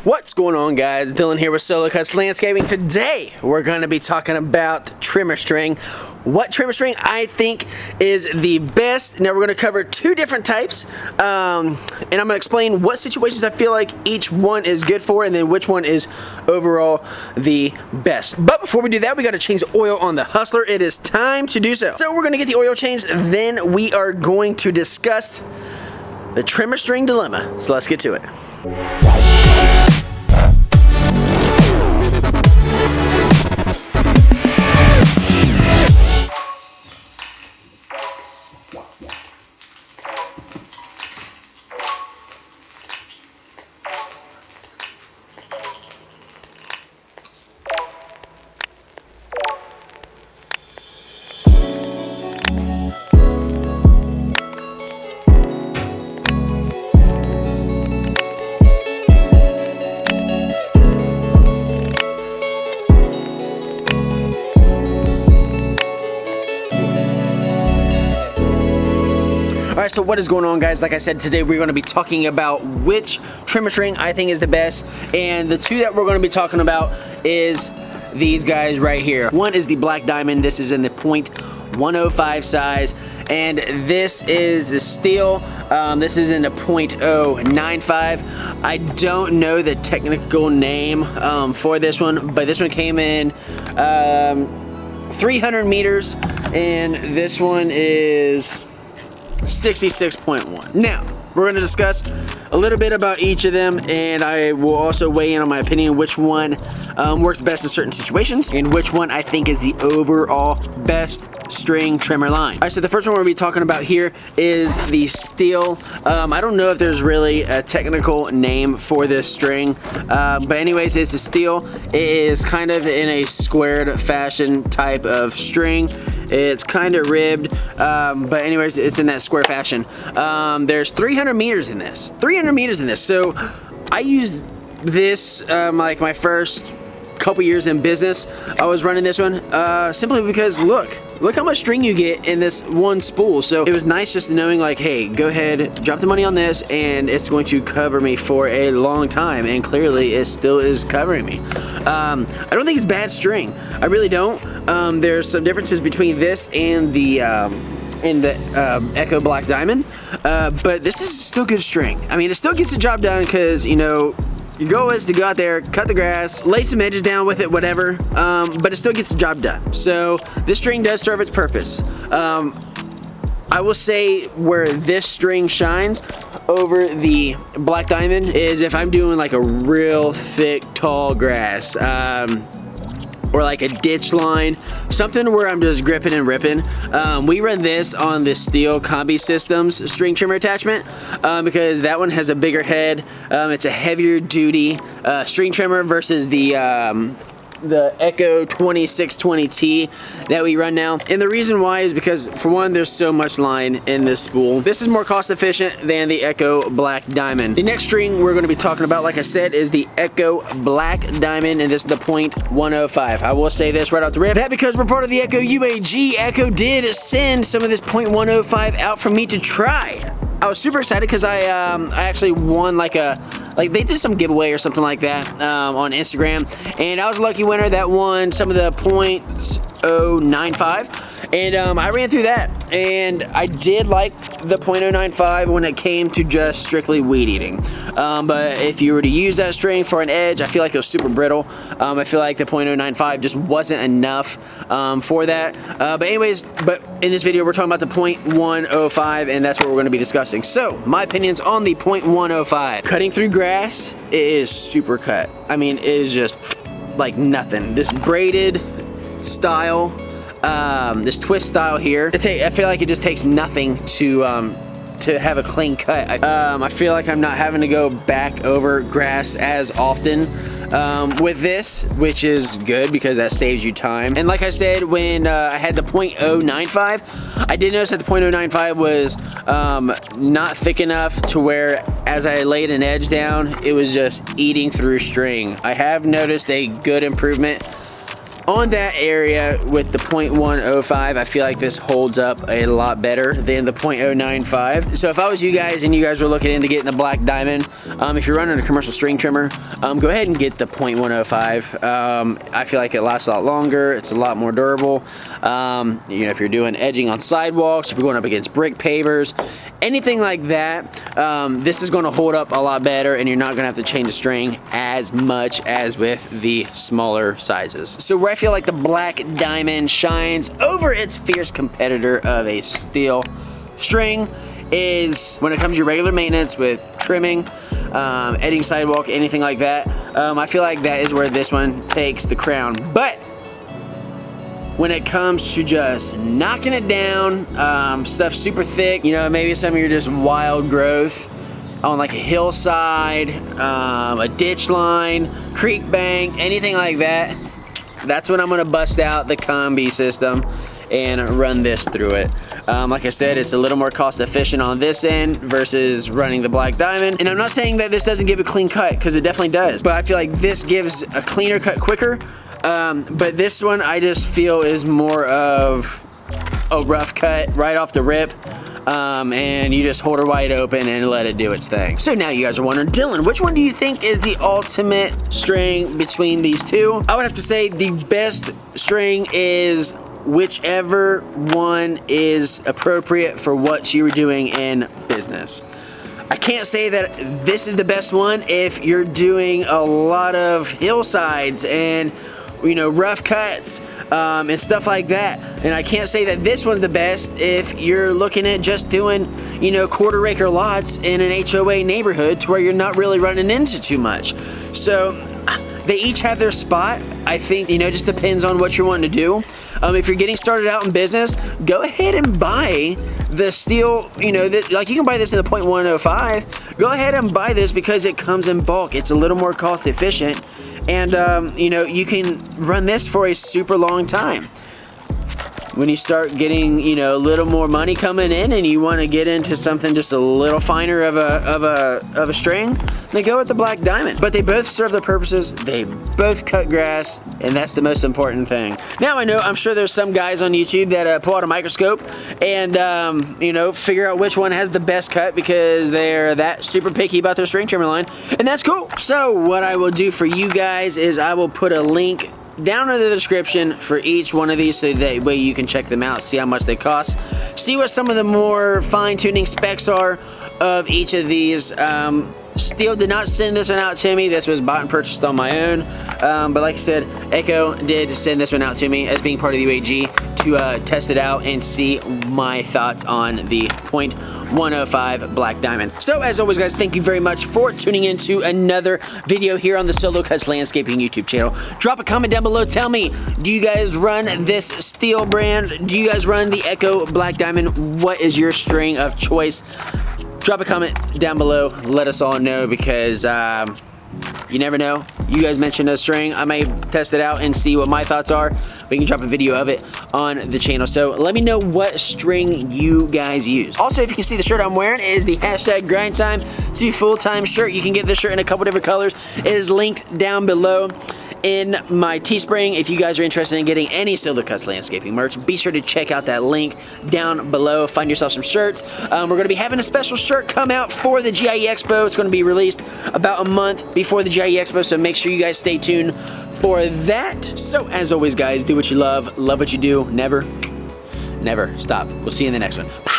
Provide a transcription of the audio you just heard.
What's going on, guys? Dylan here with Solo Cuts Landscaping. Today we're going to be talking about trimmer string. What trimmer string I think is the best. Now we're going to cover two different types, and I'm going to explain what situations I feel like each one is good for, and then which one is overall the best. But before we do that, we got to change the oil on the Hustler. It is time to do so. So we're going to get the oil changed, then we are going to discuss the trimmer string dilemma. So let's get to it. Alright, so what is going on, guys? Like I said, today we're going to be talking about which trimmer string I think is the best, and the two that we're going to be talking about is these guys right here. One is the Black Diamond. This is in the .105 size, and this is the Stihl. This is in the .095. I don't know the technical name for this one, but this one came in 300 meters, and this one is 66.1. Now, we're going to discuss a little bit about each of them, and I will also weigh in on my opinion which one works best in certain situations and which one I think is the overall best string trimmer line. Alright, so the first one we're going to be talking about here is the Stihl. I don't know if there's really a technical name for this string, but anyways, it's a Stihl. It is kind of in a squared fashion type of string. It's kind of ribbed, but anyways, it's in that square fashion. There's 300 meters in this. 300 meters in this. So I used this like my first couple years in business. I was running this one simply because look how much string you get in this one spool. So it was nice just knowing like, hey, go ahead, drop the money on this, and it's going to cover me for a long time. And clearly it still is covering me. I don't think it's bad string. I really don't. There's some differences between this and the Echo Black Diamond, but this is still good string. I mean, it still gets the job done because, you know, your goal is to go out there, cut the grass, lay some edges down with it, whatever, but it still gets the job done. So this string does serve its purpose. I will say where this string shines over the Black Diamond is if I'm doing like a real thick, tall grass, or like a ditch line, something where I'm just gripping and ripping. We run this on the Stihl Combi Systems string trimmer attachment because that one has a bigger head. It's a heavier duty string trimmer versus the Echo 2620T that we run now. And the reason why is because, for one, there's so much line in this spool. This is more cost efficient than the Echo Black Diamond. The next string we're going to be talking about, like I said, is the Echo Black Diamond, and this is the .105. I will say this right off the rip, that because we're part of the Echo UAG, Echo did send some of this .105 out for me to try. I was super excited because I actually won like they did some giveaway or something like that on Instagram, and I was a lucky winner that won some of the .095, and I ran through that, and I did like the .095 when it came to just strictly weed eating, but if you were to use that string for an edge, I feel like it was super brittle. I feel like the .095 just wasn't enough for that, but anyways, in this video we're talking about the .105, and that's what we're going to be discussing. So my opinions on the .105. Cutting through grass, it is super cut. I mean, it is just like nothing. This braided style, this twist style here, I feel like it just takes nothing to have a clean cut. I feel like I'm not having to go back over grass as often with this, which is good because that saves you time. And like I said, when I had the .095, I did notice that the .095 was not thick enough to where as I laid an edge down, it was just eating through string. I have noticed a good improvement on that area with the 0.105, I feel like this holds up a lot better than the 0.095. So if I was you guys and you guys were looking into getting the black diamond, if you're running a commercial string trimmer, go ahead and get the 0.105. I feel like it lasts a lot longer. It's a lot more durable. You know, if you're doing edging on sidewalks, if you're going up against brick pavers, anything like that, this is going to hold up a lot better, and you're not going to have to change the string as much as with the smaller sizes. So where I feel like the black diamond shines over its fierce competitor of a Stihl string is when it comes to your regular maintenance with trimming, edging sidewalk, anything like that. I feel like that is where this one takes the crown. But when it comes to just knocking it down, stuff super thick, you know, maybe some of your just wild growth on like a hillside, a ditch line, creek bank, anything like that, that's when I'm gonna bust out the combi system and run this through it. Like I said, it's a little more cost efficient on this end versus running the black diamond. And I'm not saying that this doesn't give a clean cut, because it definitely does. But I feel like this gives a cleaner cut quicker. But this one I just feel is more of a rough cut right off the rip. And you just hold her wide open and let it do its thing. So now you guys are wondering, Dylan, which one do you think is the ultimate string between these two? I would have to say the best string is whichever one is appropriate for what you were doing in business. I can't say that this is the best one if you're doing a lot of hillsides and, you know, rough cuts, and stuff like that. And I can't say that this one's the best if you're looking at just doing, you know, quarter acre lots in an HOA neighborhood to where you're not really running into too much. So they each have their spot. I think, you know, just depends on what you're wanting to do. If you're getting started out in business, go ahead and buy the Stihl, you know, like you can buy this in the 0.105. Go ahead and buy this because it comes in bulk. It's a little more cost efficient. And, you know, you can run this for a super long time. When you start getting, you know, a little more money coming in and you want to get into something just a little finer of a string, then go with the black diamond. But they both serve their purposes. They both cut grass, and that's the most important thing. Now I know, I'm sure there's some guys on YouTube that pull out a microscope and, you know, figure out which one has the best cut because they're that super picky about their string trimmer line, and that's cool. So what I will do for you guys is I will put a link down in the description for each one of these so that way you can check them out, see how much they cost, see what some of the more fine-tuning specs are of each of these. Stihl did not send this one out to me. This was bought and purchased on my own. But like I said, Echo did send this one out to me as being part of the UAG to test it out and see my thoughts on the 0.105 black diamond. So as always, guys, thank you very much for tuning in to another video here on the Solo Cuts Landscaping YouTube channel. Drop a comment down below. Tell me, do you guys run this Stihl brand? Do you guys run the Echo black diamond? What is your string of choice? Drop a comment down below. Let us all know, because you never know. You guys mentioned a string. I may test it out and see what my thoughts are. We can drop a video of it on the channel. So let me know what string you guys use. Also, if you can see the shirt I'm wearing, it is the hashtag grind time to full-time shirt. You can get this shirt in a couple different colors. It is linked down below in my Teespring. If you guys are interested in getting any Solo Cuts Landscaping merch, be sure to check out that link down below. Find yourself some shirts. We're going to be having a special shirt come out for the GIE Expo. It's going to be released about a month before the GIE Expo, so make sure you guys stay tuned for that. So as always, guys, do what you love what you do, never stop. We'll see you in the next one. Bye.